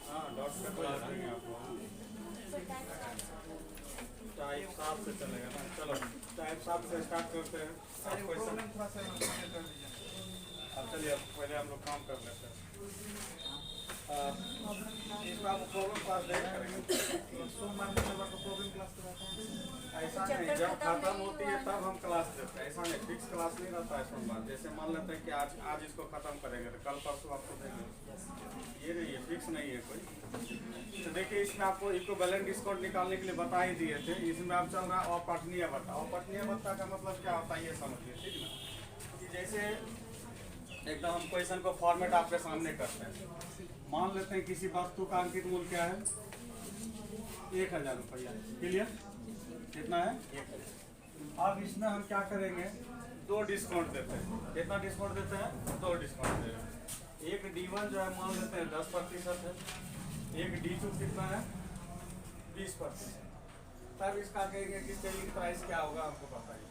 हाँ डॉट पे क्लास देंगे आप लोग। टाइप 7 से चलेगा ना। चलो टाइप 7 से स्टार्ट करते हैं। अब चलिए अब पहले हम लोग काम कर लेते हैं। इसमें आप प्रॉब्लम क्लास देंगे करेंगे। ऐसा नहीं, जब खत्म होती है तब हम क्लास देते हैं। ऐसा नहीं फिक्स क्लास नहीं रहता है सोमवार। जैसे मान लेते हैं कि आज इसको खत्म करेंगे तो कल परसों आपको देंगे। ये नहीं है, फिक्स नहीं है कोई। तो देखिए इसमें आपको इक्विवेलेंट डिस्काउंट निकालने के लिए बता ही दिए थे। इसमें आप चल रहा है अपठनीय भत्ता। अपठनीय भत्ता का मतलब क्या होता है ये समझिए, ठीक ना। कि जैसे एकदम हम क्वेश्चन को फॉर्मेट आपके सामने करते हैं। मान लेते हैं किसी वस्तु का अंकित मूल्य क्या है, 1000 रुपया। क्लियर, कितना है 1000। अब इसमें हम क्या करेंगे, 2 डिस्काउंट देते हैं। कितना डिस्काउंट देते हैं, 2 डिस्काउंट दे रहे हैं। एक D1 जो है मान लेते हैं 10% है, एक D2 कितना है 20%। तब इसका कहेंगे कि सेलिंग प्राइस क्या होगा, हमको बताइए।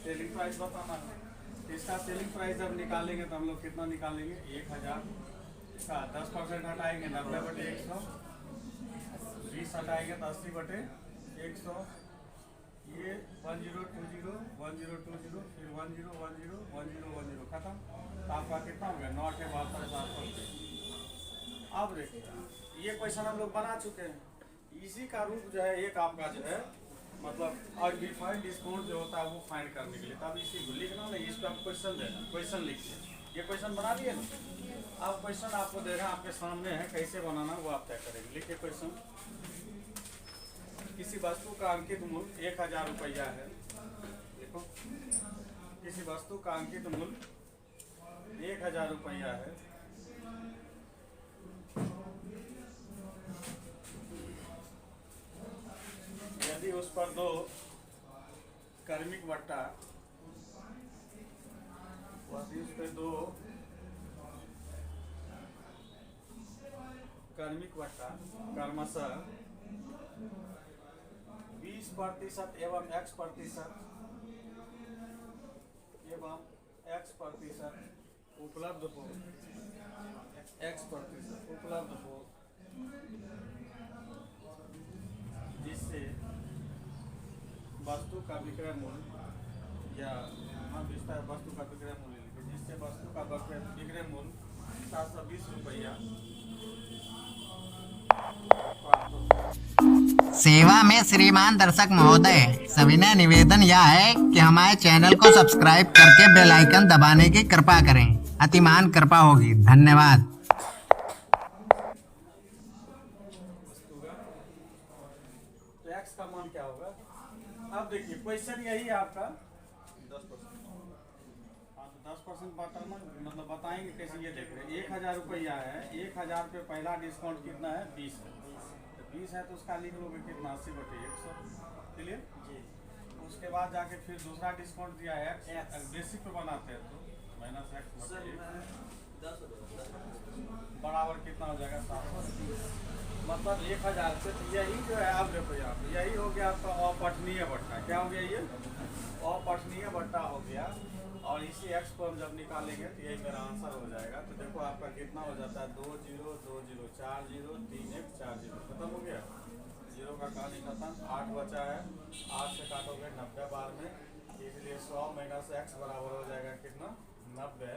सेलिंग प्राइस बताना है। इसका सेलिंग प्राइस जब निकालेंगे तो हम लोग कितना निकालेंगे, 1000 का 10% हटाएंगे 90/100, 20 हटाएंगे तो 80/100। ये 1020 1020 फिर 1010 1010 खत्म। तो आपका कितना हो गया, 9,72,700। अब देखिए ये क्वेश्चन हम लोग बना चुके हैं। इसी का रूप जो है एक आपका जो है मतलब अनडिफाइंड डिस्काउंट जो होता है वो फाइंड करने के लिए। तब इसी को लिखना नहीं, इस पर आप क्वेश्चन देना, क्वेश्चन लिखिए। ये क्वेश्चन बना दिए ना। अब क्वेश्चन आपको दे रहे हैं, आपके सामने है, कैसे बनाना वो आप तय करेंगे। लिखिए क्वेश्चन। किसी वस्तु का अंकित मूल्य 1000 रुपया है। देखो किसी वस्तु का अंकित मूल्य 1000 रुपया है। यदि उस पर 2 कर्मिक वट्टा, उस पर 2 कर्मिक वट्टा क्रमशः 20% एवं X% उपलब्ध हो, X% उपलब्ध हो, जिससे वस्तु का विक्रय मूल्य या वस्तु का विक्रय मूल्य लिखे, जिससे वस्तु का विक्रय मूल्य 720 रुपया प्राप्त हो। सेवा में श्रीमान दर्शक महोदय, सविनय निवेदन यह है कि हमारे चैनल को सब्सक्राइब करके बेल आइकन दबाने की कृपा करें। अतिमान कृपा होगी। धन्यवाद। तो एक्स का मान क्या होगा। अब देखिए क्वेश्चन यही है आपका 10%। हाँ तो 10% बताना मतलब बताएंगे कैसे। ये देख रहे 1000 रुपया है, 1000 पे पहला डिस्काउंट कितना है 20 है। 20 है तो उसका लिख लोगे कितना 80/100। क्लियर जी। उसके बाद जाके फिर दूसरा डिस्काउंट दिया है बेसिक पे बनाते हैं तो -X बराबर कितना हो जाएगा 720। मतलब 1000 से यही जो है आप देखो यहाँ पे यही हो गया आपका अपठनीय भट्टा। क्या हो गया, ये अपठनीय भट्टा हो गया। और इसी एक्स को हम जब निकालेंगे तो यही मेरा आंसर हो जाएगा। तो देखो आपका कितना हो जाता है 2 0 2 0 4 0 3 1 4 0 खत्म हो गया। 0 का कहानी खत्म। 8 बचा है, 8 से काटोगे 90 बार में, इसलिए 100 - X बराबर हो जाएगा कितना 90।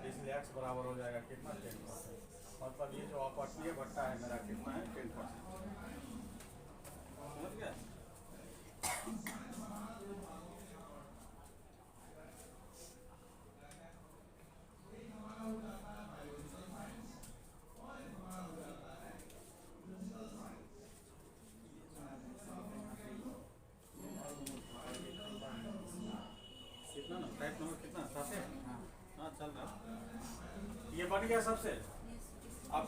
इसलिए X बराबर हो जाएगा कितना 10%। मतलब ये जो अपठनीय भट्टा है मेरा कितना है 10%। समझ गया। कितना ना टाइप नंबर कितना 7 है। हाँ चल रहा ये बन गया सबसे। अब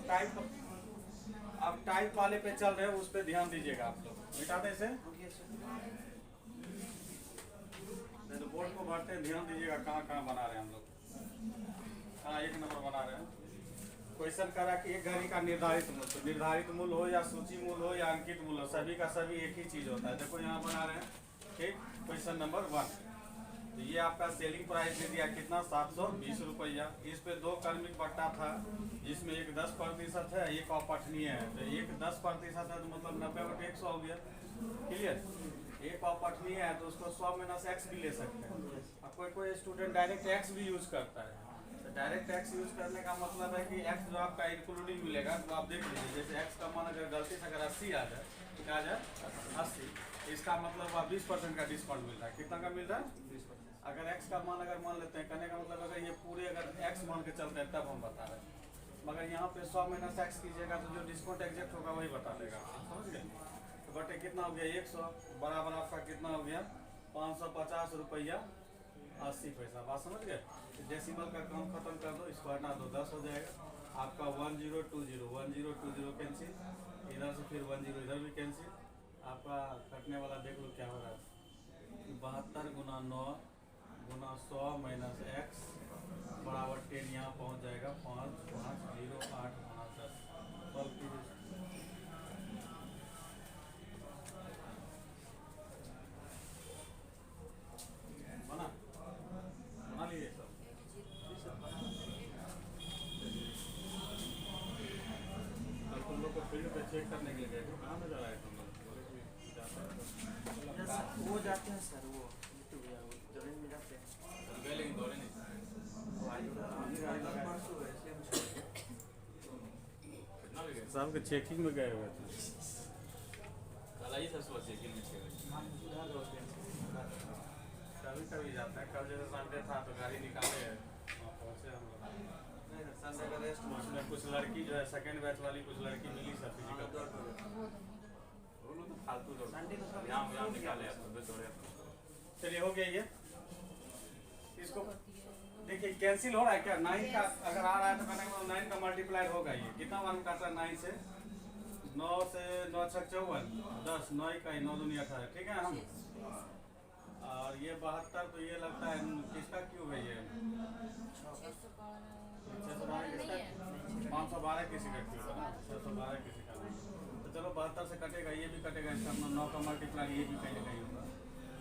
टाइप वाले पे चल रहे हैं, उस पे ध्यान दीजिएगा आप लोग। मिटा दें इसे, नहीं तो बोर्ड को भरते हैं ध्यान दीजिएगा कहाँ कहाँ बना रहे हैं हम लोग। हाँ 1 नंबर बना रहे हैं। क्वेश्चन करा कि एक घड़ी का निर्धारित मूल्य, तो निर्धारित मूल्य हो या सूची मूल्य हो या अंकित मूल्य हो, सभी का सभी एक ही चीज होता है। देखो यहाँ बना रहे हैं। ठीक, क्वेश्चन नंबर 1 तो ये आपका सेलिंग प्राइस दे दिया कितना 720 रुपया। इस पे 2 कार्मिक बट्टा था जिसमें एक 10% है, एक अपठनीय है। तो एक 10% है तो मतलब 90/100 हो गया। क्लियर। एक अपठनीय है तो उसको 100 - x भी ले सकते हैं। और कोई स्टूडेंट डायरेक्ट x भी यूज करता है। तो डायरेक्ट x यूज करने का मतलब है कि x जो आपका इंक्लूडिंग मिलेगा तो आप देख लीजिए, जैसे x का मान अगर गलती से अगर 80 आ जाए, क्या आ जाए 80, इसका मतलब आप 20% का डिस्काउंट मिल रहा है। कितना का मिल रहा है 20%। अगर x का मान अगर मान लेते हैं, कहने का मतलब अगर ये पूरे अगर x मान के चलते हैं तब हम बता रहे हैं, मगर यहाँ पे 100 - x कीजिएगा तो जो डिस्काउंट एग्जैक्ट होगा वही बता देगा। समझ गए। तो बटे कितना हो गया 100 बराबर आपका कितना हो गया 550 रुपया 80 पैसा। बात समझ गए। डेसिमल का काम खत्म कर दो, इसको हटा दो, 10 हो जाएगा आपका। 1020 1020 कैंसिल, इधर से फिर 10 इधर भी कैंसिल। आपका कटने वाला देख लो क्या हो रहा है, 72 × 9 × 100 - x बराबर 10 यहाँ पहुँच जाएगा 5508 × 10। सॉल्व कीजिए। बना लिए सब। अब तुम लोग को फील्ड पे चेक करने के लिए गए थे, कहाँ पे जा रहा है तुम लोग? वो जाते हैं सर, वो जमीन में जाते हैं। गए लेकिन दौड़े नहीं। कितना लगे? साहब के चेकिंग में गए हुए थे। कल आई सर सुबह चेकिंग में कभी कभी जाता है। कल जैसे संडे था तो गाड़ी निकाले पहुँचे हम लोग। संडे का रेस्ट उसमें कुछ लड़की जो है सेकंड बैच वाली कुछ लड़की मिली सर फिजिकल फालतू यहाँ निकाले। चलिए हो गया ये। इसको देखिए कैंसिल हो रहा है क्या 9 का अगर आ रहा है तो कहने का 9 का मल्टीप्लाई होगा। ये कितना वन काटा 9 से 9 से 9 × 6 = 54 10 9 का 9 × 2 = 18 ठीक है हम। और ये 72 तो ये लगता है किसका क्यों है ये 512 किसी का क्यों है ना 612 किसी का नहीं। तो चलो 72 से कटेगा, ये भी कटेगा, इसका 9 का मल्टीप्लाई ये भी कहीं ना कहीं होगा।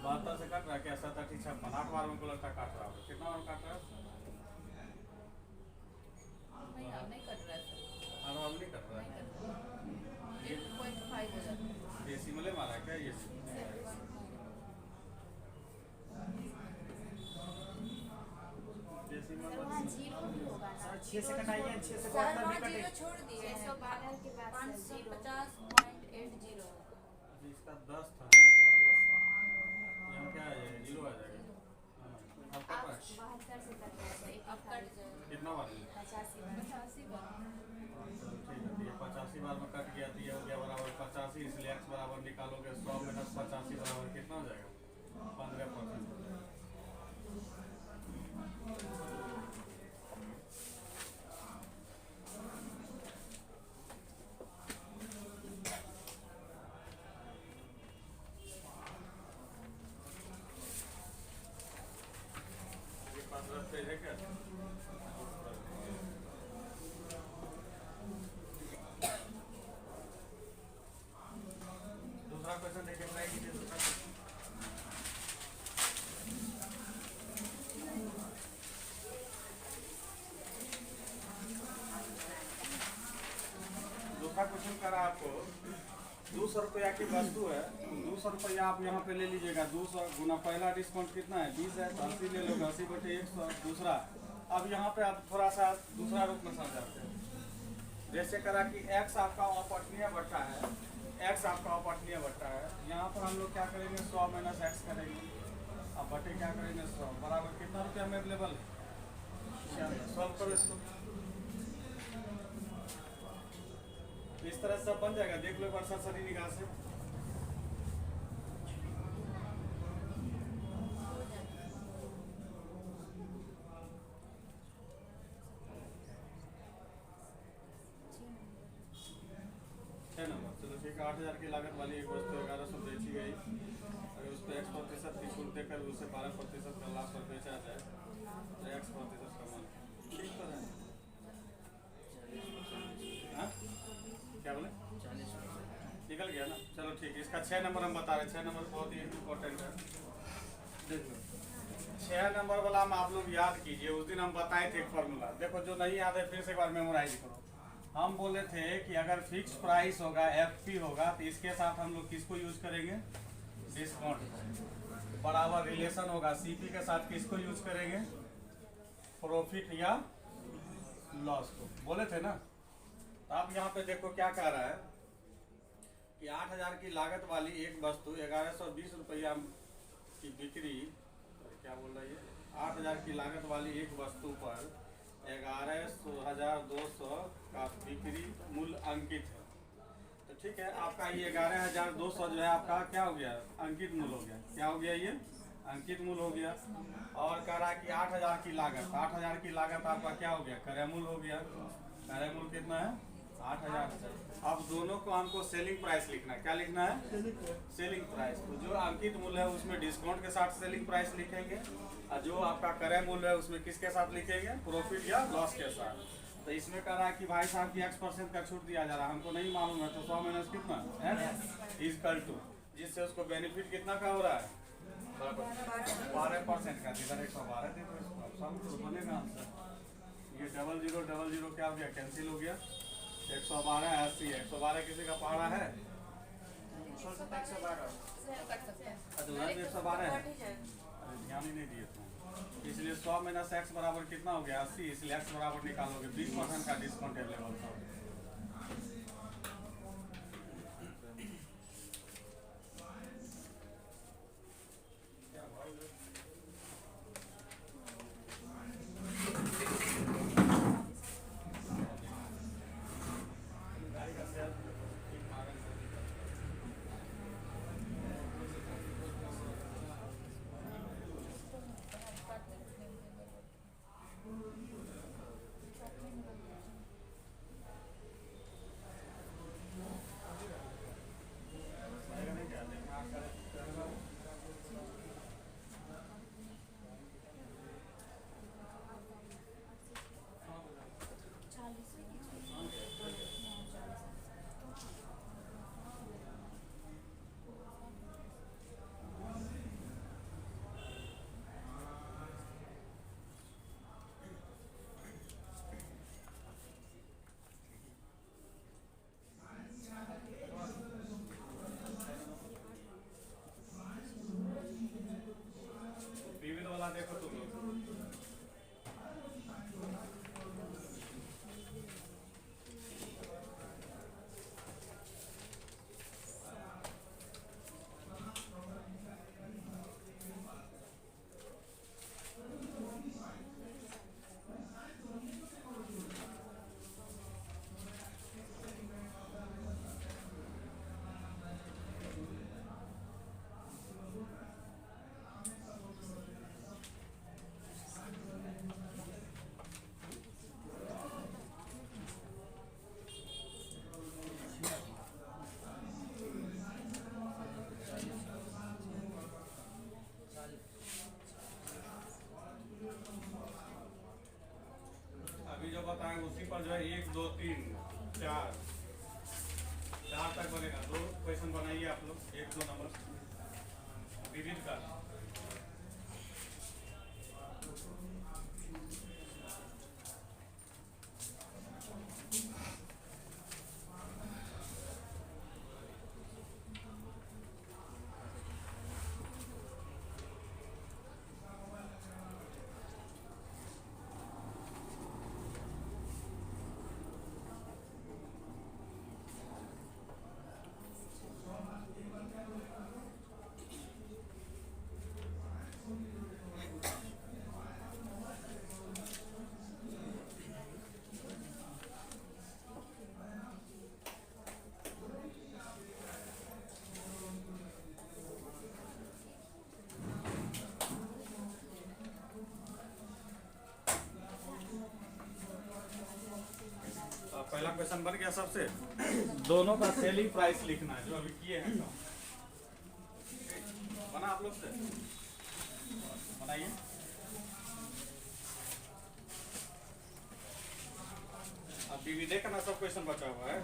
72 से कट रहा है क्या 7 8 56 8 बार में को लगता काट रहा होगा। कितना बार काट रहा है नहीं अब नहीं कट रहा है सर, 8 बार नहीं कट रहा है। 8.5 हो जाता है। डेसिमले मारा क्या ये डेसिमल वहाँ जीरो भी होगा ना। 6 से कटाइए, 6 से सर बाद वहाँ भी कटे। जीरो छोड़ दिए हैं। 612 के बाद 550.80 इसका 10 था ना, यहाँ क्या आ जाएगा 0 आ जाएगा। अब कट रहा है 72 से कट रहा है। अब कट जाए कितना बार 85 बार। ठीक है। ये 85 बार में कट गया तो ये हो गया बराबर 85, इसलिए x बराबर निकालोगे 100 - 85 बराबर कितना हो जाएगा 15%। ये 15 पे है क्या? दूसरा क्वेश्चन देखिए, ट्राई कीजिए दूसरा क्वेश्चन। दूसरा क्वेश्चन करा आपको 200 रुपया की वस्तु है, 200 रुपया आप यहाँ पे ले लीजिएगा। 200 गुना पहला डिस्काउंट कितना है 20 है तो 80 ले लोगे 80/100 दूसरा। अब यहाँ पे आप थोड़ा सा दूसरा रूप में समझाते हैं। जैसे करा कि x आपका अपठनीय बट्टा है, x आपका अपठनीय बट्टा है। यहाँ पर हम लोग क्या करेंगे 100 - x करेंगे। अब बटे क्या करेंगे 100 बराबर कितना रुपया में अवेलेबल है। सॉल्व करो इसको। इस तरह सब बन जाएगा, देख लो एक बार सरसरी निगाह से। है ना, चलो ठीक है। 8000 की लागत वाली एक वस्तु 1100 बेची गई। अगर उस पर x% की छूट देकर उसे 12% का लाभ पर बेचा जाए तो x% का मान ठीक तो है। हाँ? क्या बोले 40% निकल गया ना। चलो ठीक है, इसका 6 नंबर हम बता रहे हैं। 6 नंबर बहुत ही इम्पोर्टेंट है, देख लो। 6 नंबर वाला में आप लोग याद कीजिए, उस दिन हम बताए थे फॉर्मूला। देखो जो नहीं याद है फिर से एक बार मेमोराइज करो। हम बोले थे कि अगर फिक्स प्राइस होगा, एफपी होगा, तो इसके साथ हम लोग किसको यूज करेंगे? डिस्काउंट। बराबर रिलेशन होगा सीपी के साथ किसको यूज करेंगे? प्रॉफिट या लॉस को। बोले थे ना। तो आप यहाँ पे देखो क्या कह रहा है कि 8000 की लागत वाली एक वस्तु 1120 रुपया की बिक्री, क्या बोल रहा है ये, 8000 की लागत वाली एक वस्तु पर 11,200 का बिक्री मूल्य अंकित है। तो ठीक है, आपका ये 11,200 जो है आपका क्या हो गया? अंकित मूल्य हो गया। क्या हो गया? ये अंकित मूल्य हो गया। और कह रहा है कि 8000 की लागत, 8000 की लागत आपका क्या हो गया? क्रय मूल्य हो गया। क्रय मूल्य कितना है? 8000। अब दोनों को हमको सेलिंग प्राइस लिखना है। क्या लिखना है? Selling price. तो जो अंकित मूल्य है उसमें डिस्काउंट के साथ सेलिंग प्राइस लिखेंगे, और जो आपका क्रय मूल्य है उसमें किसके साथ लिखेंगे? प्रॉफिट या लॉस के साथ। तो इसमें कह रहा है कि भाई साहब की X% का छूट दिया जा रहा है, हमको नहीं मालूम है, तो 100 माइनस कितना है इक्वल टू, जिससे उसको बेनिफिट कितना का हो रहा है? 12% का। इधर 112 थे तो सब तो बनेगा आंसर। ये 0000 क्या हो गया? कैंसिल हो गया। 112 80 है। 112 किसी का पहाड़ा है? 112 कर सकते हैं। अधूरा 112 है। अरे ध्यान ही नहीं दिए तुम। इसलिए 100 माइनस एक्स बराबर कितना हो गया? 80। इसलिए एक्स बराबर निकालोगे 20% का डिस्काउंट अवेलेबल था। विविध वाला देखो तुम लोग। अभी जो बताएं उसी पर जो है 1 2 3 4 तक बनेगा। 2 क्वेश्चन बनाइए आप लोग, 1 2 नंबर विविध का। पहला क्वेश्चन बन गया सबसे। दोनों का सेलिंग प्राइस लिखना है, जो अभी किए हैं। बना आप लोग से? बनाइए। अब विविधे का ना सब क्वेश्चन बचा हुआ है,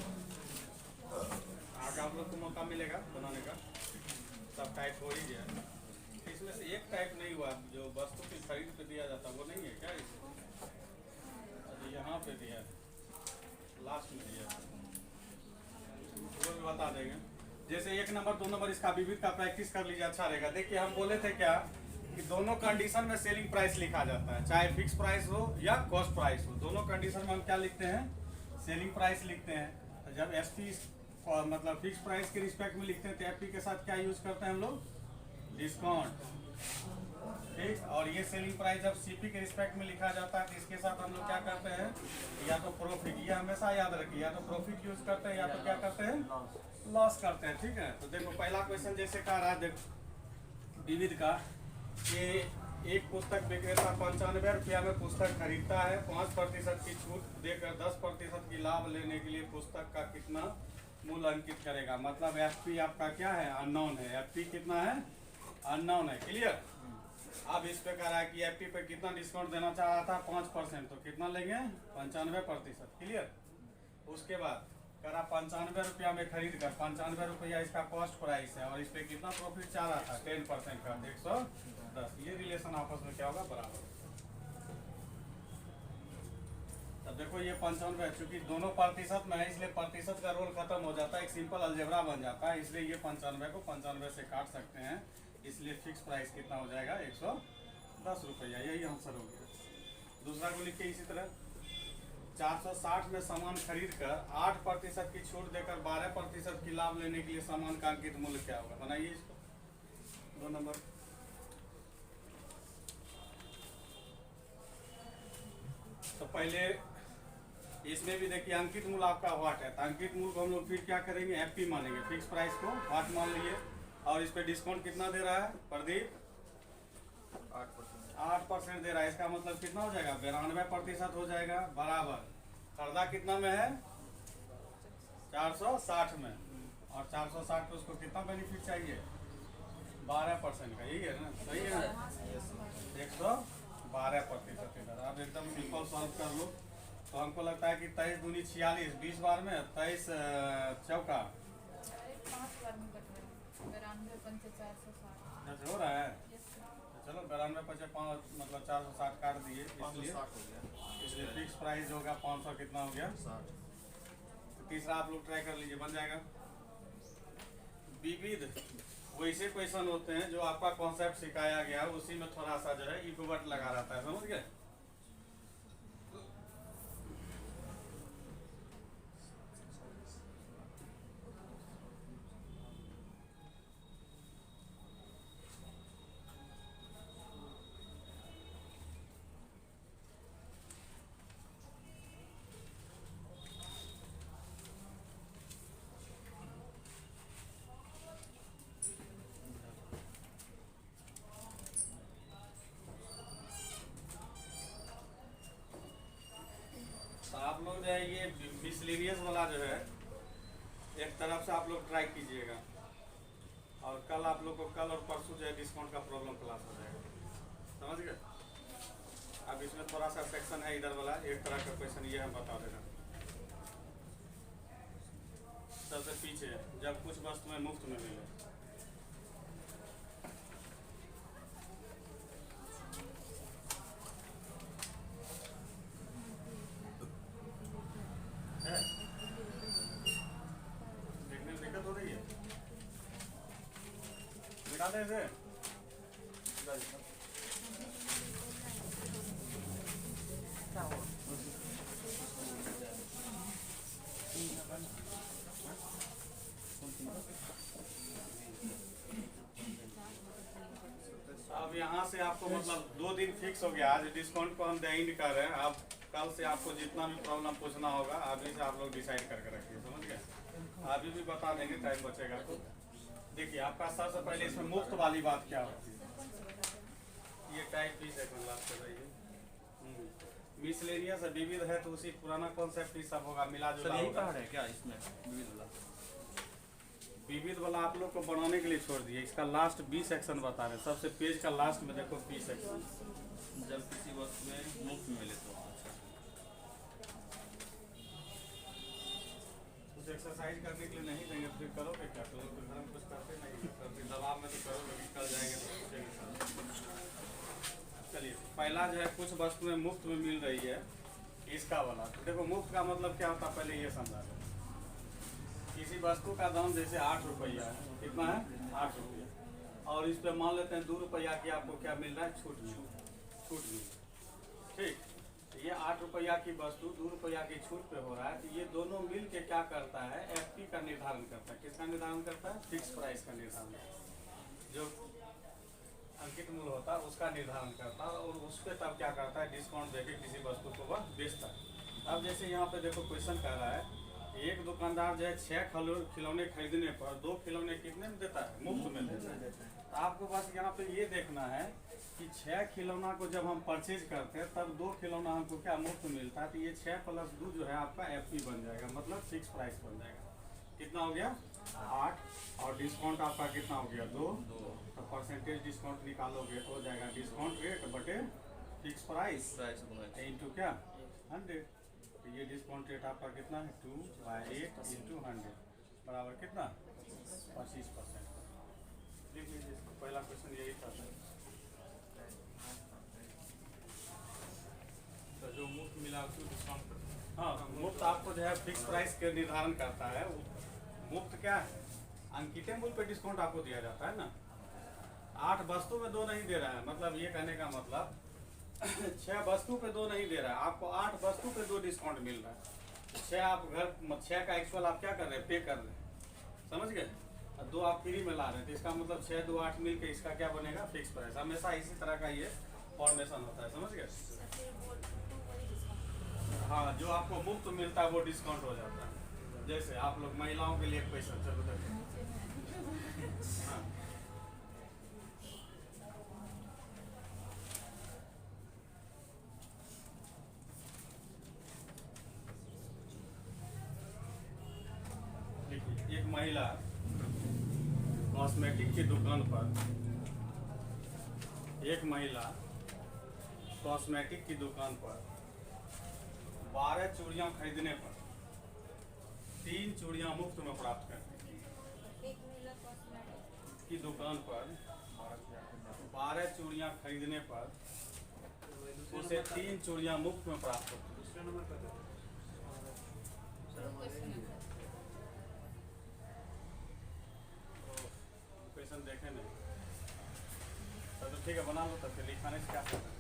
आगे आप लोग को मौका मिलेगा बनाने का। सब टाइप हो ही गया। इसमें से एक टाइप नहीं हुआ जो वस्तु की खरीद पे दिया जाता वो नहीं है क्या इसमें? अरे यहाँ पे दिया है, लास्ट में दिया है, वो भी बता देंगे। जैसे 1 नंबर 2 नंबर इसका विविध का प्रैक्टिस कर लीजिए, अच्छा रहेगा। देखिए हम बोले थे क्या कि दोनों कंडीशन में सेलिंग प्राइस लिखा जाता है, चाहे फिक्स प्राइस हो या कॉस्ट प्राइस हो, दोनों कंडीशन में हम क्या लिखते हैं? सेलिंग प्राइस लिखते हैं। तो जब एसपी मतलब फिक्स प्राइस के रिस्पेक्ट में लिखते हैं तो एफपी के साथ क्या यूज करते हैं हम लोग? डिस्काउंट, ठीक। और ये सेलिंग प्राइस जब सीपी के रिस्पेक्ट में लिखा जाता है तो इसके साथ हम लोग क्या करते हैं? या तो प्रॉफिट, ये हमेशा याद रखिए, या तो प्रॉफिट यूज करते हैं या तो क्या करते हैं? लॉस करते हैं, ठीक है। तो देखो पहला क्वेश्चन जैसे कह रहा है, देखो विविध का कि एक पुस्तक विक्रेता 95 रुपया में पुस्तक खरीदता है, 5% की छूट देकर 10% की लाभ लेने के लिए पुस्तक का कितना मूल्य अंकित करेगा। मतलब एफपी आपका क्या है? अननोन है। एफपी कितना है? अननोन है। क्लियर। अब इस पे कह रहा है कि एफपी पे कितना डिस्काउंट देना चाह रहा था? 5%, तो कितना लेंगे? 95%। क्लियर। उसके बाद कह रहा 95 रुपया में खरीद कर 95 रुपया इसका कॉस्ट प्राइस है और इस पे कितना प्रॉफिट चाह रहा था? 10% का 110। ये रिलेशन आपस में क्या होगा? बराबर। तब देखो ये 95 चूंकि दोनों प्रतिशत में है इसलिए प्रतिशत का रोल खत्म हो जाता है, एक सिंपल अलजेब्रा बन जाता है, इसलिए ये 95 को 95 से काट सकते हैं, इसलिए फिक्स प्राइस कितना हो जाएगा? 110 रुपया। यही आंसर हो गया। दूसरा को लिखिए इसी तरह, 460 में सामान खरीद कर 8% की छूट देकर 12% की लाभ लेने के लिए सामान का अंकित मूल्य क्या होगा? बनाइए इसको, 2 नंबर। तो पहले इसमें भी देखिए अंकित मूल्य आपका व्हाट है, तो अंकित मूल्य को हम लोग फिर क्या करेंगे? एफपी मानेंगे। फिक्स प्राइस को व्हाट मान लिए और इस पे डिस्काउंट कितना दे रहा है प्रदीप? 8% दे रहा है। इसका मतलब कितना हो जाएगा? 92% हो जाएगा, बराबर। खरीदा कितना में है? 460 में, और 460 पे उसको कितना बेनिफिट चाहिए? 12% का। यही है ना? सही है ना? 112% इधर। आप एकदम सिंपल सॉल्व कर लो। तो हमको लगता है कि 23 दूनी 46, 20 बार में 23 चौका 5 बार में कट रहा है। 92 पंचे 460। हो रहा है। तो चलो 92 पचे 5 मतलब 460 काट दिए, इसलिए फिक्स प्राइस होगा 500 कितना हो गया? 60। तो तीसरा आप लोग ट्राई कर लीजिए, बन जाएगा। विविध वैसे क्वेश्चन होते हैं जो आपका कॉन्सेप्ट सिखाया गया उसी में थोड़ा सा जो है इक्वट लगा रहता है, समझ गए? आप लोग जो है ये मिसलेनियस वाला जो है एक तरफ से आप लोग ट्राई कीजिएगा, और कल आप लोग को कल और परसों जो है डिस्काउंट का प्रॉब्लम क्लास हो जाएगा, समझ गए? अब इसमें थोड़ा सा सेक्शन है इधर वाला, एक तरह का क्वेश्चन ये हम बता देना। सबसे पीछे जब कुछ वस्तुएं मुफ्त में मिले, देखने में दिक्कत हो रही है? मिटा दे इसे। अब यहाँ से आपको मतलब 2 दिन फिक्स हो गया, आज डिस्काउंट को हम एंड कर रहे हैं। अब कल से आपको जितना भी प्रॉब्लम पूछना होगा अभी से आप लोग डिसाइड करके रखिए, समझ गए? अभी भी बता देंगे, टाइम बचेगा तो। देखिए आपका सबसे पहले इसमें मुफ्त वाली बात क्या होती है? ये टाइप 20 सेकंड लास्ट कर रही है। मिसलेनियस विविध है तो उसी पुराना कॉन्सेप्ट ही सब होगा, मिला जुला होगा। है क्या इसमें विविध वाला आप लोग को बनाने के लिए छोड़ दिए, इसका लास्ट 20 सेक्शन बता रहे हैं। सबसे पेज का लास्ट में देखो 20 सेक्शन, जब किसी वस्तु में मुफ्त मिले तो। कुछ एक्सरसाइज करने के लिए नहीं देंगे तो फिर करोगे क्या? तो लोग घर में कुछ करते नहीं है, तो फिर दबाव में तो करोगे कि कर जाएंगे तो पूछेंगे सर। चलिए, पहला जो है कुछ वस्तुएं मुफ्त में मिल रही है, इसका वाला। तो देखो मुफ्त का मतलब क्या होता है पहले ये समझा दो। किसी वस्तु का दाम जैसे 8 रुपया है, कितना है? 8 रुपया, और इस पे मान लेते हैं 2 रुपया की आपको क्या मिल रहा है? छूट मिल रहा है। ठीक, ये 8 रुपया की वस्तु 2 रुपया की छूट पे हो रहा है, तो ये दोनों मिल के क्या करता है? एफपी का निर्धारण करता है। किसका निर्धारण करता है? फिक्स प्राइस का निर्धारण। जो अंकित मूल्य होता है उसका निर्धारण करता है, और उस पर तब क्या करता है? डिस्काउंट देके किसी वस्तु को वह बेचता है। अब जैसे यहाँ पे देखो क्वेश्चन कह रहा है, एक दुकानदार जो है 6 खिलौने खरीदने पर 2 खिलौने कितने में देता है? मुफ्त में देता है। तो आपको बस यहाँ पे ये देखना है कि 6 खिलौना को जब हम परचेज करते हैं तब 2 खिलौना हमको क्या मुफ्त मिलता है। तो ये 6 + 2 जो है आपका एफपी बन जाएगा, मतलब फिक्स प्राइस बन जाएगा। कितना हो गया? 8, और डिस्काउंट आपका कितना हो गया? 2। तो परसेंटेज डिस्काउंट निकालोगे तो हो जाएगा डिस्काउंट रेट बटे फिक्स प्राइस इंटू क्या? 100। तो ये डिस्काउंट रेट आपका कितना है? 2/8 × 100 बराबर कितना? 25%। लिख लीजिए इसको, पहला क्वेश्चन यही था। तो जो मुफ्त मिला उसको डिस्काउंट कर। हाँ, मुफ्त आपको जो है फिक्स प्राइस के निर्धारण करता है। मुफ्त क्या है? अंकित मूल्य पे डिस्काउंट आपको दिया जाता है ना। 8 वस्तु में 2 नहीं दे रहा है, मतलब ये कहने का मतलब 6 वस्तु पे 2 नहीं दे रहा है, आपको 8 वस्तु पे 2 डिस्काउंट मिल रहा है। 6 आप घर 6 का एक्चुअल आप क्या कर रहे हैं? पे कर रहे हैं, समझ गए? और 2 आप फ्री में ला रहे हैं, तो इसका मतलब 6, 2, 8 मिल के इसका क्या बनेगा? Fix price. हमेशा इसी तरह का ये फॉर्मेशन होता है, समझ गए? हाँ, जो आपको मुफ्त मिलता है वो डिस्काउंट हो जाता है। जैसे आप लोग महिलाओं के लिए एक पैसा, चलो देखो। हाँ, एक महिला कॉस्मेटिक की दुकान पर, एक महिला कॉस्मेटिक की दुकान पर 12 चूड़ियां खरीदने पर 3 चूड़ियां मुफ्त में प्राप्त करती है। की दुकान पर 12 चूड़ियां खरीदने पर उसे 3 चूड़ियां मुफ्त में प्राप्त होती है। दूसरे नंबर पर क्वेश्चन देखे नहीं तो ठीक है, बना लो तब। फिर लिखाने से क्या करना है?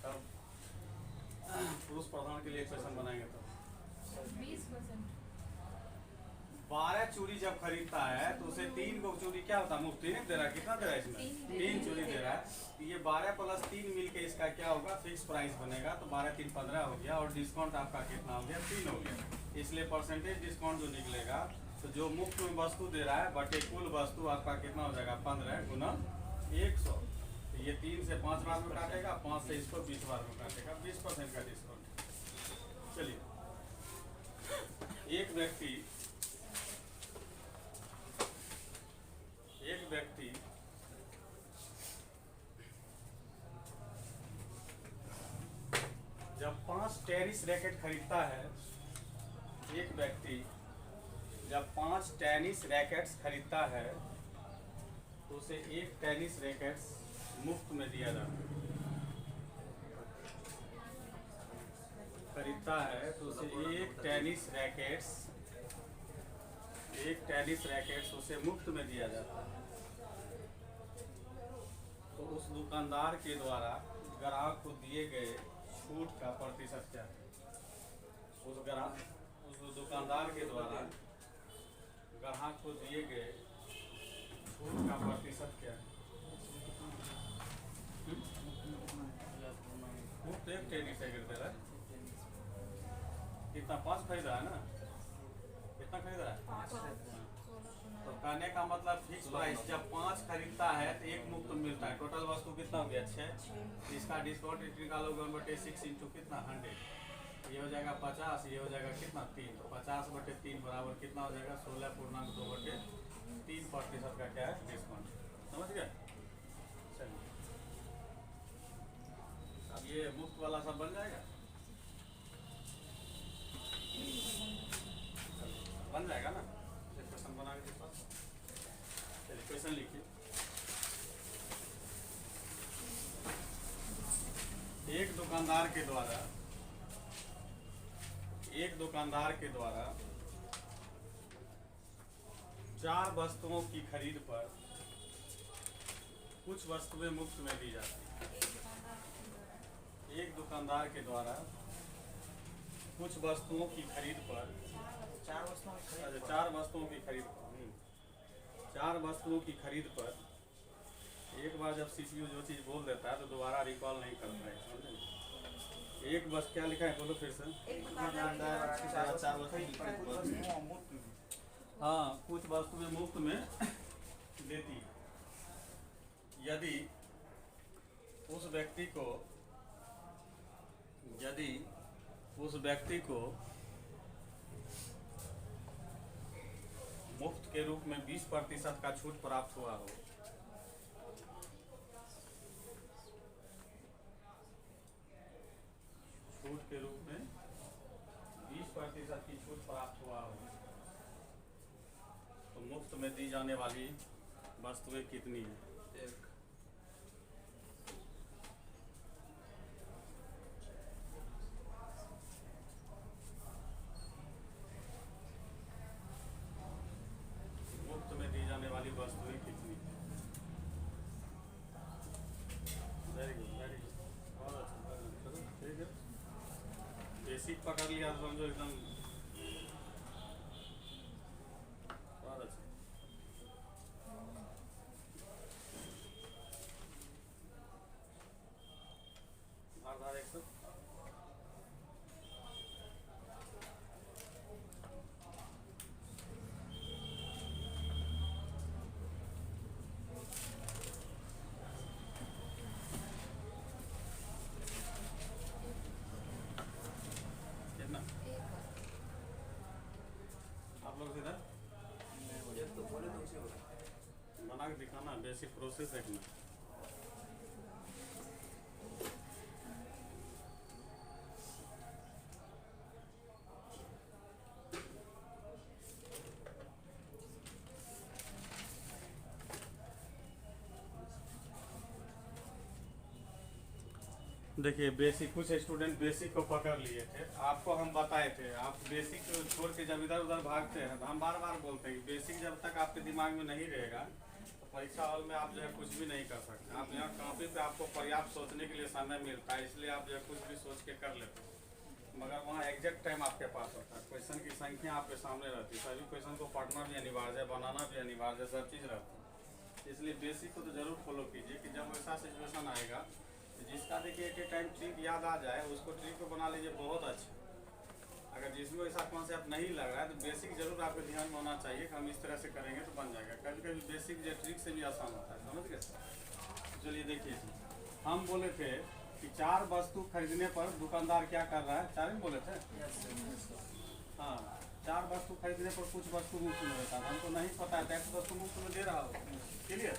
तब पुरुष प्रधान के लिए क्वेश्चन बनाएंगे तो 20%। 12 चूड़ी जब खरीदता है तो उसे 3 को चूड़ी क्या होता है? मुफ्त नहीं दे रहा है। कितना दे रहा है इसमें? 3 चूड़ी दे रहा है। तो ये 12 + 3 मिल के इसका क्या होगा? फिक्स प्राइस बनेगा। तो 12 × 3 = 15 हो गया, और डिस्काउंट आपका कितना हो गया? 3 हो गया। इसलिए परसेंटेज डिस्काउंट जो निकलेगा, तो जो मुफ्त में वस्तु दे रहा है बटे कुल वस्तु आपका कितना हो जाएगा? 15 × 100। तो ये 3 से 5 बार में काटेगा, 5 से इसको 20 बार में काटेगा, 20% का डिस्काउंट। चलिए, एक व्यक्ति जब 5 टेनिस रैकेट खरीदता है, एक व्यक्ति जब 5 टेनिस रैकेट्स खरीदता है तो उसे 1 टेनिस रैकेट्स मुफ्त में दिया जाता है। खरीदता है तो उसे 1 टेनिस रैकेट्स उसे मुफ्त में दिया जाता है। तो उस दुकानदार के द्वारा ग्राहक को दिए गए छूट का प्रतिशत क्या है? उस दुकानदार के द्वारा ग्राहक को दिए गए छूट का प्रतिशत क्या है? मुफ्त 1 टेनिस रैकेट दे रहा है। कितना? 5 खरीद रहा है ना? कितना खरीद रहा है? 5। तो कहने का मतलब फिक्स प्राइस जब 5 खरीदता है तो 1 मुफ्त मिलता है। टोटल वस्तु कितना हो गया? 6। इसका डिस्काउंट निकालोगे 1/6 इंटू कितना? 100। ये हो जाएगा 50, ये हो जाएगा कितना? 3। तो 50/3 बराबर कितना हो जाएगा? 16.2/3% का क्या है? डिस्काउंट। समझ गए? चलिए, अब ये मुफ्त वाला सब बन जाएगा। बन जाएगा ना। एक क्वेश्चन बना के दिखा। चलिए क्वेश्चन लिखिए। एक दुकानदार के द्वारा 4 वस्तुओं की खरीद पर कुछ वस्तुएं मुफ्त में दी जाती हैं। एक दुकानदार के द्वारा कुछ वस्तुओं की खरीद पर 4 वस्तुओं की खरीद अच्छा 4 वस्तुओं की खरीद पर 4 वस्तुओं की खरीद पर एक बार जब सीपीयू जो चीज़ बोल देता है तो दोबारा रिकॉल नहीं करता है, समझे। एक बस क्या लिखा है बोलो फिर से। चार वस्तुओं की खरीद पर मुफ्त में। हाँ, कुछ वस्तुएं मुफ्त में देती है यदि उस व्यक्ति को मुफ्त के रूप में 20% का छूट प्राप्त हुआ हो। छूट के रूप में 20% की छूट प्राप्त हुआ हो तो मुफ्त में दी जाने वाली वस्तुएं कितनी हैं? एक। मुफ्त में दी जाने वाली वस्तुएं कितनी हैं? वेरी गुड बहुत अच्छा। चलो ठीक है, बेसिक पकड़ लिया तो समझो एकदम बहुत अच्छा। धार 100 कितना आप लोग इधर एक तो बोले तो उसे बोला। बना के दिखाना, बेसिक प्रोसेस देखना। देखिए बेसिक, कुछ स्टूडेंट बेसिक को पकड़ लिए थे, आपको हम बताए थे, आप बेसिक छोड़ के जब इधर उधर भागते हैं तो हम बार बार बोलते हैं बेसिक जब तक आपके दिमाग में नहीं रहेगा तो परीक्षा हॉल में आप जो है कुछ भी नहीं कर सकते। आप यहाँ कॉपी पे आपको पर्याप्त सोचने के लिए समय मिलता है, इसलिए आप जो है कुछ भी सोच के कर लेते हैं, मगर वहाँ एग्जैक्ट टाइम आपके पास होता है। क्वेश्चन की संख्या आपके सामने रहती है, सभी क्वेश्चन को पढ़ना भी अनिवार्य है, बनाना भी अनिवार्य है, सब चीज़ रहती है। इसलिए बेसिक को तो जरूर फॉलो कीजिए कि जब ऐसा सिचुएशन आएगा जिसका देखिए एक टाइम ट्रिक याद आ जाए उसको ट्रिक को बना लीजिए बहुत अच्छा। अगर जिसमें ऐसा कॉन्सेप्ट नहीं लग रहा है तो बेसिक जरूर आपके ध्यान में होना चाहिए कि हम इस तरह से करेंगे तो बन जाएगा। कभी कभी बेसिक जो ट्रिक से भी आसान होता है, समझ गए। चलिए देखिए, हम बोले थे कि 4 वस्तु खरीदने पर दुकानदार क्या कर रहा है, 4 ही बोले थे। हाँ, 4 वस्तु खरीदने पर कुछ वस्तु मुफ्त में देता है, हमको नहीं पता है तो वस्तु मुफ्त में दे रहा हो। क्लियर,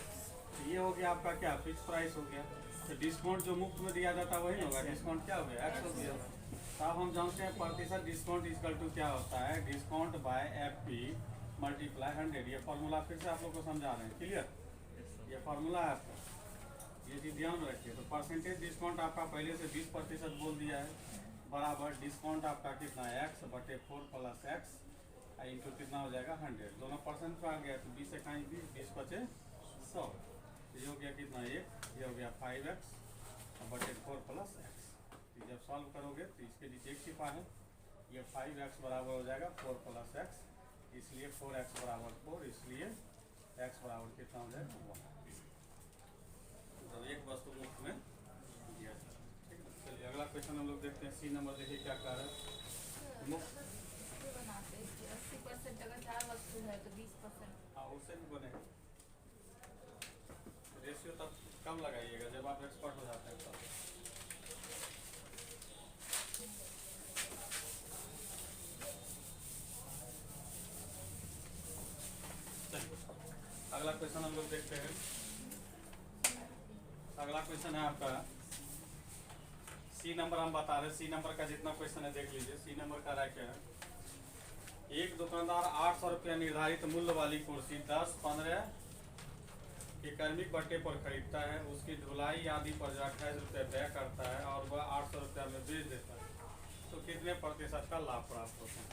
ये हो गया आपका क्या फिक्स प्राइस हो गया। तो डिस्काउंट जो मुफ्त में दिया जाता है वही होगा, डिस्काउंट क्या हो गया एक्स हो गया। तो अब हम जानते हैं प्रतिशत डिस्काउंट इक्वल टू क्या होता है, डिस्काउंट बाय FP मल्टीप्लाई 100। ये फार्मूला फिर से आप लोग को समझा रहे हैं। क्लियर, ये फार्मूला है आपका, ये चीज़ ध्यान में रखिए। तो परसेंटेज डिस्काउंट आपका पहले से 20% बोल दिया है, बराबर डिस्काउंट आपका कितना है x/4 + x इंटू कितना हो जाएगा 100। दोनों परसेंट पर आ गया तो 20 × 20, 20 × 5 = 100। ये हो गया कितना, ये हो गया 5x/4 + x। जब सॉल्व करोगे तो इसके नीचे एक छिपा है, ये 5x बराबर हो जाएगा 4 + x, इसलिए 4x = 4, इसलिए x बराबर कितना हो जाएगा 1। तो एक वस्तु मुफ्त में दिया जाता है। ठीक है, चलिए अगला क्वेश्चन हम लोग देखते हैं। C नंबर देखिए क्या कह रहा है। मुफ्त बनाते हैं 80% अगर 4 वस्तु है तो 20%। हाँ, उससे भी बनेगा। रेशियो तब कम लगाइएगा जब आप एक्सपर्ट हो जाते हैं तब। अगला क्वेश्चन हम लोग देखते हैं। अगला क्वेश्चन है आपका C नंबर, हम बता रहे हैं C नंबर का जितना क्वेश्चन है देख लीजिए। C नंबर का रहा क्या है, एक दुकानदार 800 रुपया निर्धारित मूल्य वाली कुर्सी 10-15 के कर्मिक बट्टे पर खरीदता है, उसकी धुलाई आदि पर 28 रुपया व्यय करता है और वह 800 रुपया में बेच देता है, तो कितने प्रतिशत का लाभ प्राप्त होता है?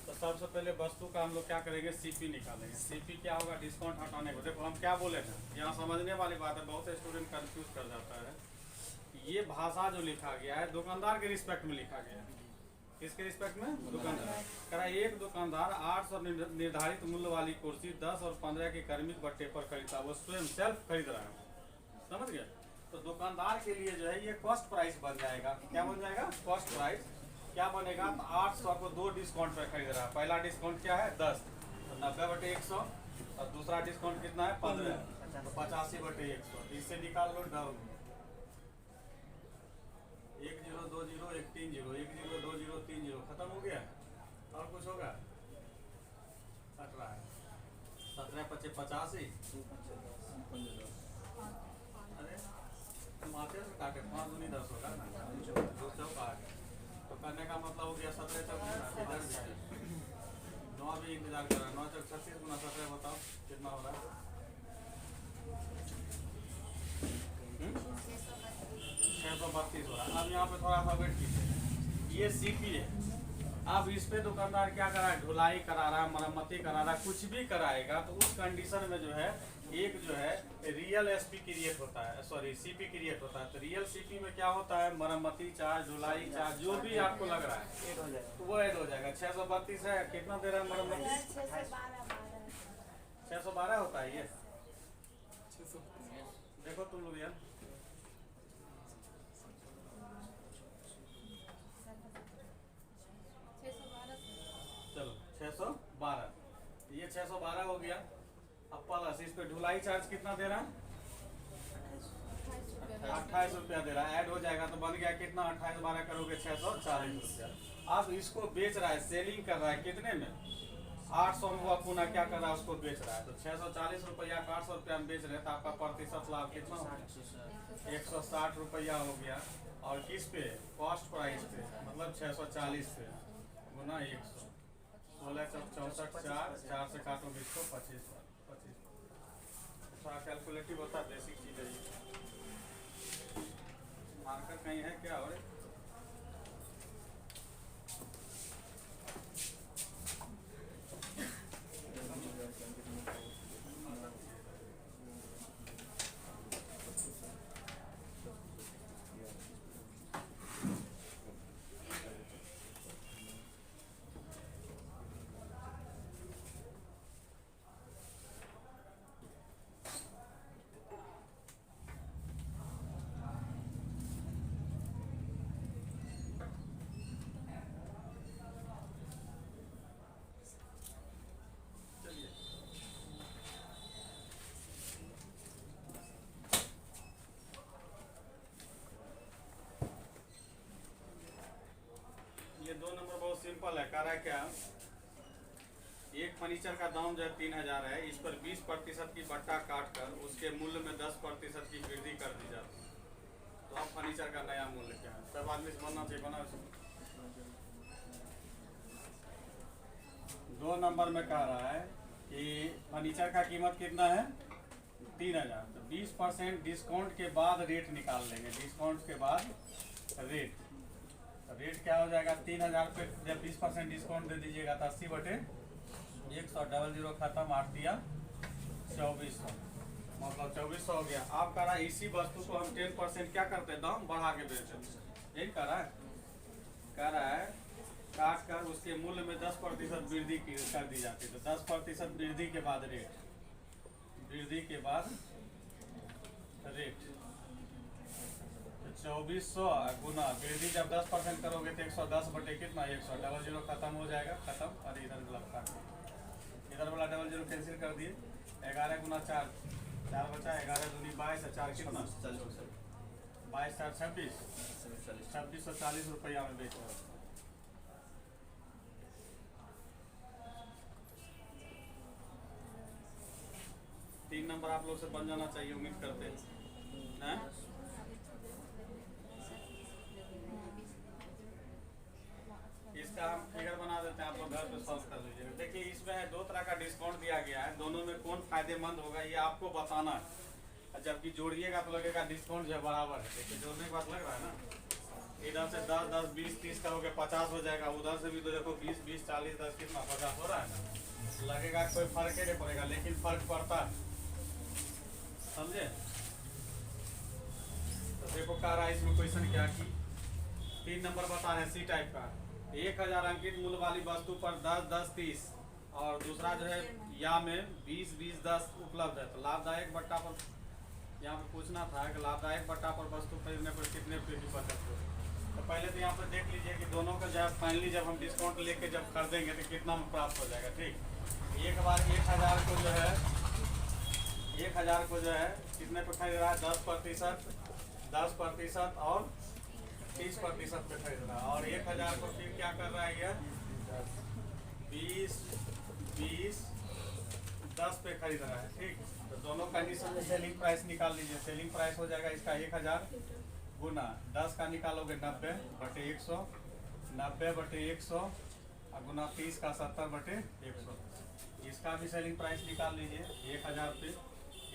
तो सबसे पहले वस्तु का हम लोग क्या करेंगे, सीपी निकालेंगे। सीपी क्या होगा, डिस्काउंट हटाने को। देखो हम क्या बोले थे, यहाँ समझने वाली बात है, बहुत से स्टूडेंट कंफ्यूज कर जाता है। ये भाषा जो लिखा गया है दुकानदार के रिस्पेक्ट में लिखा गया है। किसके रिस्पेक्ट में? दुकानदार। कह रहा एक दुकानदार 800 निर्धारित मूल्य वाली कुर्सी 10 और 15 के कर्मिक बट्टे पर खरीदता, वो स्वयं सेल्फ खरीद रहा है, समझ गया? तो दुकानदार के लिए जो है ये कॉस्ट प्राइस बन जाएगा। क्या बन जाएगा? Cost price. क्या बनेगा? तो 800 को 2 डिस्काउंट पे खरीद रहा है। पहला डिस्काउंट क्या है? 10, तो 90/100, और दूसरा डिस्काउंट कितना है? 15, तो 85/100। इससे निकाल लो डाउन 1020 130 1020 खत्म हो गया। और कुछ होगा? 17 है, 17 × 5 = 85। अरे तुम आते हो काटे 5 दूनी 10 होगा ना, 2 चौक 8। तो करने का मतलब हो गया 17 चौक इधर भी है, 9 भी इंतजार कर रहा है। 9 चौक 36 × 17 बताओ कितना हो रहा है? 632 हो रहा है। अब यहाँ पे थोड़ा सा वेट कीजिए, ये सीपी है। अब इस पे दुकानदार क्या करा है? ढुलाई करा रहा है, मरम्मती करा रहा है, कुछ भी कराएगा तो उस कंडीशन में जो है एक जो है रियल एसपी क्रिएट होता है, सॉरी सीपी क्रिएट होता है। तो रियल सीपी में क्या होता है? मरम्मती चार्ज, ढुलाई चार्ज, जो भी आपको लग रहा है तो वो ऐड हो जाएगा। 632 है, कितना दे रहा है मरम्मती? 612 होता है ये। देखो तुम लोग यार, चलो 612, ये 612 हो गया। अब प्लस इस पे ढुलाई चार्ज कितना दे रहा है? 28 रुपया दे रहा है, ऐड हो जाएगा तो बन गया कितना? 28 12 करोगे 640 रुपया। अब इसको बेच रहा है, सेलिंग कर रहा है कितने में? 800 में। वो पुनः क्या कर रहा है? उसको बेच रहा है। तो 640 रुपया 800 रुपया में बेच रहे हैं, तो आपका प्रतिशत लाभ कितना हो गया? 160 रुपया हो गया। और किस पे? कॉस्ट प्राइस पे, मतलब 640 पे गुना 100, 16 × 64 4 से काटोगे इसको 25। थोड़ा कैलकुलेटिव होता है, बेसिक चीज़ है ये। मार्कर कहीं है क्या? और ये 2 नंबर बहुत सिंपल है। कह रहा है क्या? एक फर्नीचर का दाम जो है 3000 है, इस पर 20% की बट्टा काट कर उसके मूल्य में 10% की वृद्धि कर दी जाती है। तो अब फर्नीचर का नया मूल्य क्या है? सब आदमी से बनना चाहिए, बना। 2 नंबर में कह रहा है कि फर्नीचर का कीमत कितना है? 3000। तो 20% डिस्काउंट के बाद रेट निकाल लेंगे। डिस्काउंट के बाद रेट, रेट क्या हो जाएगा? 3000 पे जब 20% डिस्काउंट दे दीजिएगा तो 80/100, 00 खत्म, 8 दिया 2400, मतलब 2400 हो गया। आप कह रहा है इसी वस्तु को हम 10% क्या करते हैं? दाम बढ़ा के बेचते हैं। यही कह रहा है। कह रहा है काट कर उसके मूल्य में 10% वृद्धि कर दी जाती है। तो 10% वृद्धि के बाद रेट, वृद्धि के बाद रेट, 2400 गुना वृद्धि जब 10% करोगे तो 110 कितना? 100, 00 खत्म हो जाएगा, खत्म। और इधर वाला इधर वाला 00 कैंसिल कर दिए। 11 × 4 4 बचा, 11 दूनी 22, 4 कितना? 22 4 26, 2640 रुपया में बेच रहा है। तीन नंबर आप लोग से बन जाना चाहिए, उम्मीद करते हैं। इसका हम फिगर बना देते हैं, आप लोग घर पे सॉल्व कर लीजिए। है 2 तरह का डिस्काउंट दिया गया है, दोनों में कौन फायदेमंद होगा ये आपको बताना है। जबकि जोड़िएगा तो लगेगा डिस्काउंट जो है बराबर है, देखिए जोड़ने के बाद लग रहा है ना, इधर से 10 10 20 30 करोगे 50 हो जाएगा, उधर से भी तो देखो 20 20 40 10 कितना 50 हो रहा है ना, लगेगा कोई फर्क ही नहीं पड़ेगा, लेकिन फर्क पड़ता है, समझे। तो देखो कह रहा है इसमें क्वेश्चन क्या की 3 नंबर बता रहे हैं सी टाइप का, 1000 अंकित मूल्य वाली वस्तु पर 10 10 30 और दूसरा जो है या में 20 20 10 उपलब्ध है, तो लाभदायक बट्टा पर यहाँ पे पूछना था कि लाभदायक बट्टा पर वस्तु खरीदने पर कितने रुपये की बचत हो। तो पहले तो यहाँ पर देख लीजिए कि दोनों का जब फाइनली जब हम डिस्काउंट लेके जब खरीदेंगे तो कितना में प्राप्त हो जाएगा। ठीक, एक बार 1000 को जो है 1000 को जो है कितने पे खरीद रहा है 10% और 30% पे खरीद रहा है, और 1000 को फिर क्या कर रहा है ये 20 20 10 पे खरीद रहा है। ठीक, तो दोनों कंडीशन में सेलिंग प्राइस निकाल लीजिए। सेलिंग प्राइस हो जाएगा इसका 1000 गुना 10 का निकालोगे 90/100, 90/100 और गुना 30 का 70/100। इसका भी सेलिंग प्राइस निकाल लीजिए 1000 पे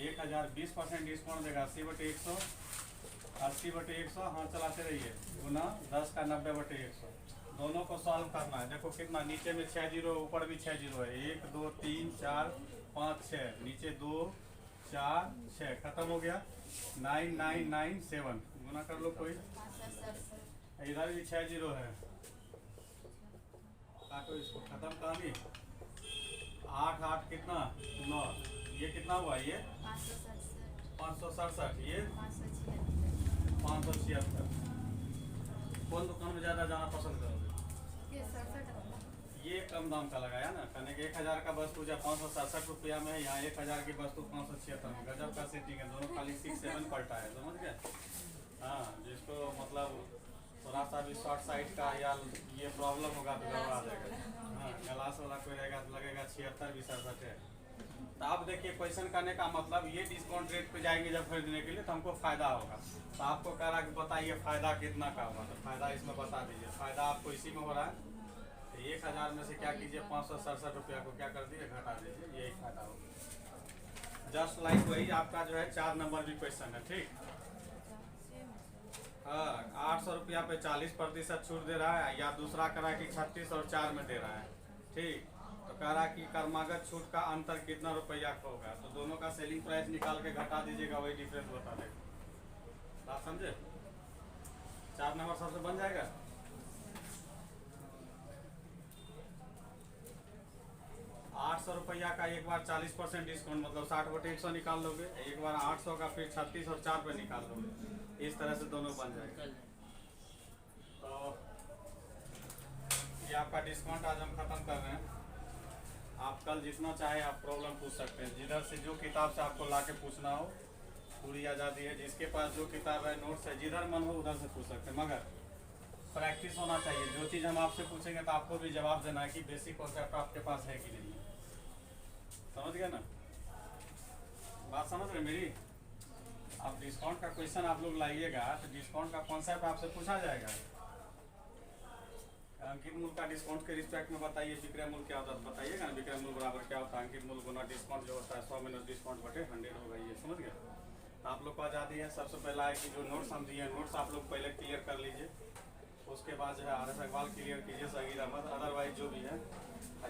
1000 20% डिस्काउंट देगा 80/100, 80/100 हाँ चलाते रहिए गुना 10 का 90/100। दोनों को सॉल्व करना है। देखो कितना नीचे में 6 जीरो ऊपर भी 6 जीरो है, 1 2 3 4 5 6 नीचे 2 4 6 खत्म हो गया 9997 गुना कर लो कोई, इधर भी 6 जीरो है, काटो इसको खत्म कहानी 8 8 कितना 9, ये कितना हुआ ये 567, ये 576। कौन दुकान में ज़्यादा जाना पसंद करोगे? ये कम दाम का लगाया ना, कहने के 1000 का वस्तु जब 567 रुपया में है, यहाँ 1000 की वस्तु 576 में, गजब का सेटिंग है, दोनों खाली 6 7 पलटा है, समझ गए। हाँ, जिसको मतलब थोड़ा सा भी शॉर्ट साइड का या ये प्रॉब्लम होगा तो गड़बड़ा जाएगा। हाँ, ग्लास वाला कोई रहेगा तो लगेगा 76 भी 67 है। तो आप देखिए क्वेश्चन करने का मतलब ये डिस्काउंट रेट पे जाएंगे जब खरीदने के लिए तो हमको फायदा होगा। तो आपको कह रहा कि बताइए फायदा कितना का होगा, तो फायदा इसमें बता दीजिए। फायदा आपको इसी में हो रहा है, 1000 में से क्या कीजिए 567 रुपया को क्या कर दीजिए घटा दीजिए, यही फायदा होगा। जस्ट लाइक वही आपका जो है 4 नंबर भी क्वेश्चन है। ठीक, हाँ 800 रुपया पे 40% छूट दे रहा है, या दूसरा कह रहा है कि 36 और 4 में दे रहा है। ठीक, तो कह रहा है कि कर्मागत छूट का अंतर कितना रुपया का होगा, तो दोनों का सेलिंग प्राइस निकाल के घटा दीजिएगा, वही डिफरेंस बता देगा। बात समझे? 4 नंबर सबसे बन जाएगा। 800 रुपया का एक बार 40% डिस्काउंट मतलब 60/100 निकाल लोगे, एक बार 800 का फिर 36 और 4 पे निकाल लोगे, इस तरह से दोनों बन जाएगा। तो ये आपका डिस्काउंट आज हम खत्म कर रहे हैं। आप कल जितना चाहे आप प्रॉब्लम पूछ सकते हैं, जिधर से जो किताब से आपको ला के पूछना हो, पूरी आज़ादी है। जिसके पास जो किताब है नोट्स है, जिधर मन हो उधर से पूछ सकते हैं, मगर प्रैक्टिस होना चाहिए। जो चीज़ हम आपसे पूछेंगे तो आपको भी जवाब देना है कि बेसिक कॉन्सेप्ट आपके पास है कि नहीं है। समझ गए ना, बात समझ रहे मेरी। आप डिस्काउंट का क्वेश्चन आप लोग लाइएगा तो डिस्काउंट का कॉन्सेप्ट आपसे पूछा जाएगा। अंकित मूल्य का डिस्काउंट के रिस्पेक्ट में बताइए, विक्रय मूल्य क्या होता है बताइएगा ना। विक्रय मूल्य बराबर क्या होता है, अंकित मूल्य गुना डिस्काउंट जो होता है 100 - डिस्काउंट बटे 100 होगा, ये समझ गए। तो आप लोग को आज़ादी है। सबसे पहला है कि जो नोट्स हम दिए हैं, नोट्स आप लोग पहले क्लियर कर लीजिए, उसके बाद जो है RS अग्रवाल क्लियर कीजिए, सगीर अहमद, अदरवाइज जो भी है।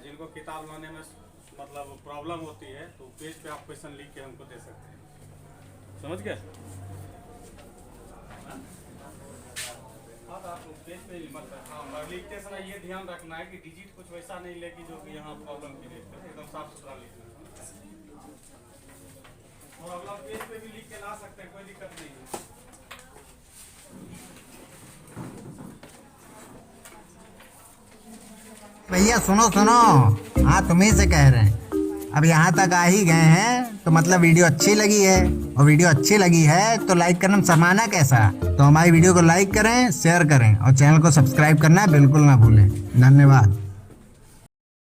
जिनको किताब लाने में मतलब प्रॉब्लम होती है तो पेज पे आप क्वेश्चन लिख के हमको दे सकते हैं, समझ गए। हाँ, तो आप पेज पे मत, हाँ लिखते समय ये ध्यान रखना है कि डिजिट कुछ वैसा नहीं लेगी जो कि यहाँ प्रॉब्लम क्रिएट करे, एकदम साफ सुथरा लिखना है। प्रॉब्लम पेज पे भी लिख के ला सकते हैं, कोई दिक्कत नहीं है। भैया सुनो सुनो, हाँ तुम्ही से कह रहे हैं। अब यहाँ तक आ ही गए हैं तो मतलब वीडियो अच्छी लगी है, और वीडियो अच्छी लगी है तो लाइक करना शर्माना कैसा। तो हमारी वीडियो को लाइक करें, शेयर करें और चैनल को सब्सक्राइब करना बिल्कुल ना भूलें। धन्यवाद।